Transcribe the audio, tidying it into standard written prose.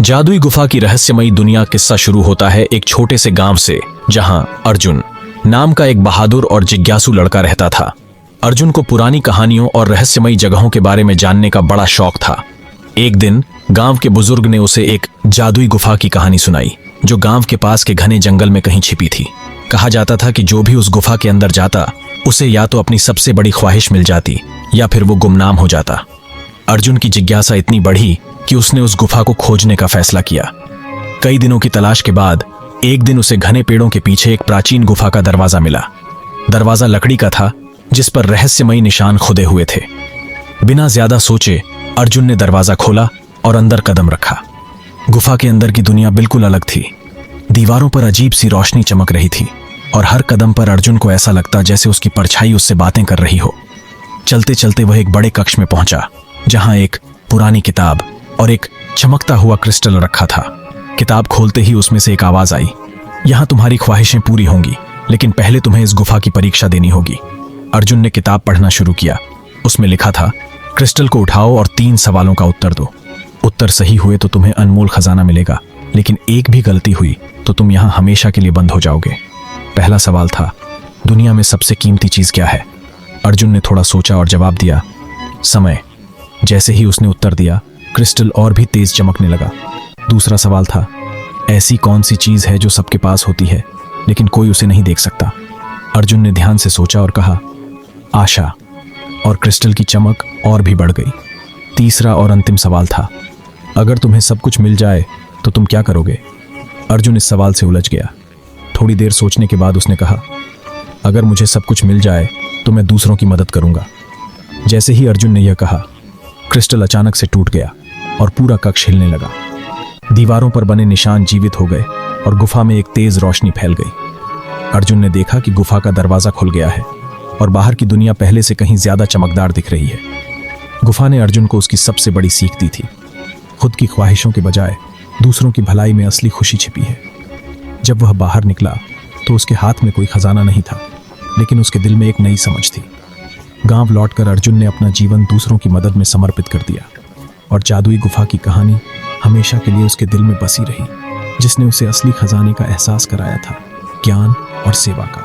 जादुई गुफा की रहस्यमयी दुनिया किस्सा शुरू होता है एक छोटे से गांव से, जहां अर्जुन नाम का एक बहादुर और जिज्ञासु लड़का रहता था। अर्जुन को पुरानी कहानियों और रहस्यमयी जगहों के बारे में जानने का बड़ा शौक था। एक दिन गांव के बुजुर्ग ने उसे एक जादुई गुफा की कहानी सुनाई, जो गांव के पास के घने जंगल में कहीं छिपी थी। कहा जाता था कि जो भी उस गुफा के अंदर जाता, उसे या तो अपनी सबसे बड़ी ख्वाहिश मिल जाती या फिर वो गुमनाम हो जाता। अर्जुन की जिज्ञासा इतनी बढ़ी कि उसने उस गुफा को खोजने का फैसला किया। कई दिनों की तलाश के बाद एक दिन उसे घने पेड़ों के पीछे एक प्राचीन गुफा का दरवाजा मिला। दरवाजा लकड़ी का था, जिस पर रहस्यमयी निशान खुदे हुए थे। बिना ज्यादा सोचे अर्जुन ने दरवाजा खोला और अंदर कदम रखा। गुफा के अंदर की दुनिया बिल्कुल अलग थी। दीवारों पर अजीब सी रोशनी चमक रही थी और हर कदम पर अर्जुन को ऐसा लगता जैसे उसकी परछाई उससे बातें कर रही हो। चलते चलते वह एक बड़े कक्ष में पहुंचा, जहां एक पुरानी किताब और एक चमकता हुआ क्रिस्टल रखा था। किताब खोलते ही उसमें से एक आवाज आई, यहां तुम्हारी ख्वाहिशें पूरी होंगी, लेकिन पहले तुम्हें इस गुफा की परीक्षा देनी होगी। अर्जुन ने किताब पढ़ना शुरू किया। उसमें लिखा था, क्रिस्टल को उठाओ और 3 सवालों का उत्तर दो। उत्तर सही हुए तो तुम्हें अनमोल खजाना मिलेगा, लेकिन एक भी गलती हुई तो तुम यहां हमेशा के लिए बंद हो जाओगे। पहला सवाल था, दुनिया में सबसे कीमती चीज क्या है? अर्जुन ने थोड़ा सोचा और जवाब दिया, समय। जैसे ही उसने उत्तर दिया, क्रिस्टल और भी तेज चमकने लगा। दूसरा सवाल था, ऐसी कौन सी चीज है जो सबके पास होती है लेकिन कोई उसे नहीं देख सकता? अर्जुन ने ध्यान से सोचा और कहा, आशा। और क्रिस्टल की चमक और भी बढ़ गई। तीसरा और अंतिम सवाल था, अगर तुम्हें सब कुछ मिल जाए तो तुम क्या करोगे? अर्जुन इस सवाल से उलझ गया। थोड़ी देर सोचने के बाद उसने कहा, अगर मुझे सब कुछ मिल जाए तो मैं दूसरों की मदद करूंगा। जैसे ही अर्जुन ने यह कहा, क्रिस्टल अचानक से टूट गया और पूरा कक्ष हिलने लगा। दीवारों पर बने निशान जीवित हो गए और गुफा में एक तेज रोशनी फैल गई। अर्जुन ने देखा कि गुफा का दरवाजा खुल गया है और बाहर की दुनिया पहले से कहीं ज्यादा चमकदार दिख रही है। गुफा ने अर्जुन को उसकी सबसे बड़ी सीख दी थी, खुद की ख्वाहिशों के बजाय दूसरों की भलाई में असली खुशी छिपी है। जब वह बाहर निकला तो उसके हाथ में कोई खजाना नहीं था, लेकिन उसके दिल में एक नई समझ थी। गांव लौटकर अर्जुन ने अपना जीवन दूसरों की मदद में समर्पित कर दिया और जादुई गुफा की कहानी हमेशा के लिए उसके दिल में बसी रही, जिसने उसे असली खजाने का एहसास कराया था, ज्ञान और सेवा का।